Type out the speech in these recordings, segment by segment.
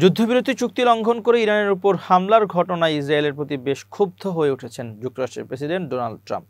যুদ্ধবিরতি চুক্তি লঙ্ঘন করে ইরানের উপর হামলার ঘটনায় ইসরায়েলের প্রতি বেশ ক্ষুব্ধ হয়ে উঠেছেন যুক্তরাষ্ট্রের প্রেসিডেন্ট ডোনাল্ড ট্রাম্প।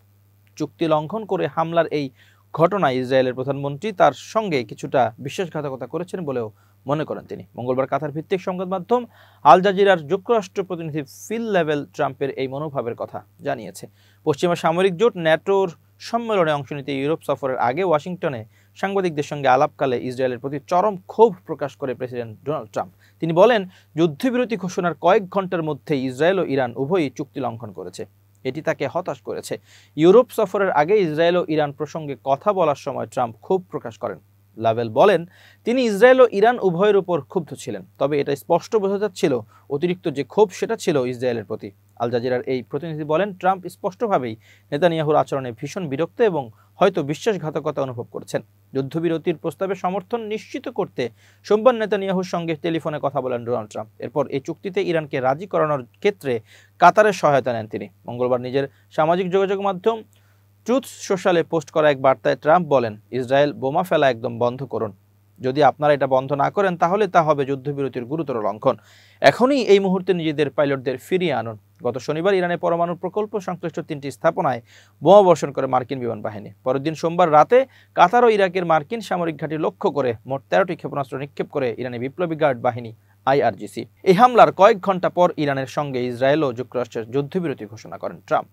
চুক্তি লঙ্ঘন করে হামলার এই ঘটনায় ইসরায়েলের প্রধানমন্ত্রী তার সঙ্গে কিছুটা বিশ্বাসঘাতকতা করেছেন বলেও মনে করেন তিনি। মঙ্গলবার কাতার ভিত্তিক সংবাদ মাধ্যম আল জাজিরার যুক্তরাষ্ট্র প্রতিনিধি ফিল লেভেল ট্রাম্পের এই মনোভাবের কথা জানিয়েছে। পশ্চিমা সামরিক জোট ন্যাটোর সম্মেলনে অংশ নিতে ইউরোপ সফরের আগে ওয়াশিংটনে সাংবাদিকদের সঙ্গে আলাপকালে ইসরায়েলের প্রতি চরম ক্ষোভ প্রকাশ করে প্রেসিডেন্ট ডোনাল্ড ট্রাম্প। তিনি বলেন, যুদ্ধবিরতি ঘোষণার কয়েক ঘন্টার মধ্যে ইসরায়েল ও ইরান উভয়ই চুক্তি লঙ্ঘন করেছে। এটি তাকে হতাশ করেছে। ইউরোপ সফরের আগে ইসরায়েল ও ইরান প্রসঙ্গে কথা বলার সময় ট্রাম্প ক্ষোভ প্রকাশ করেন। লাভেল বলেন, তিনি ইসরায়েল ও ইরান উভয়ের উপর ক্ষুব্ধ ছিলেন, তবে এটা স্পষ্ট বোঝা যাচ্ছিল অতিরিক্ত যে ক্ষোভ সেটা ছিল ইসরায়েলের প্রতি। আল জাজিরার এই প্রতিনিধি বলেন, ট্রাম্প স্পষ্টভাবেই নেতানিয়াহুর আচরণে ভীষণ বিরক্ত এবং হয়তো বিশ্বাসঘাতকতা অনুভব করছেন। যুদ্ধবিরতির প্রস্তাবে সমর্থন নিশ্চিত করতে সোমবার নেতানিয়াহুর সঙ্গে টেলিফোনে কথা বলেন ডোনাল্ড ট্রাম্প। এরপর এই চুক্তিতে ইরানকে রাজি করানোর ক্ষেত্রে কাতারের সহায়তা নেন তিনি। মঙ্গলবার নিজের সামাজিক যোগাযোগ মাধ্যম ট্রুথ সোশ্যালে পোস্ট করা এক বার্তায় ট্রাম্প বলেন, ইসরায়েল বোমা ফেলা একদম বন্ধ করুন। যদি আপনারা এটা বন্ধ না করেন তাহলে তা হবে যুদ্ধবিরতির গুরুতর লঙ্ঘন। এখনই এই মুহূর্তে নিজেদের পাইলটদের ফিরিয়ে আনুন। গত শনিবার ইরানের পরমাণু প্রকল্প সংশ্লিষ্ট 3টি স্থাপনায় বোমা বর্ষণ করে মার্কিন বিমান বাহিনী। পরের দিন সোমবার রাতে কাতার ও ইরাকের মার্কিন সামরিক ঘাঁটি লক্ষ্য করে মোট 13টি ক্ষেপণাস্ত্র নিক্ষেপ করে ইরানি বিপ্লবী গার্ড বাহিনী IRGC। এই হামলার কয়েক ঘন্টা পর ইরানের সঙ্গে ইসরায়েল ও যুক্তরাষ্ট্রের যুদ্ধবিরতি ঘোষণা করেন ট্রাম্প।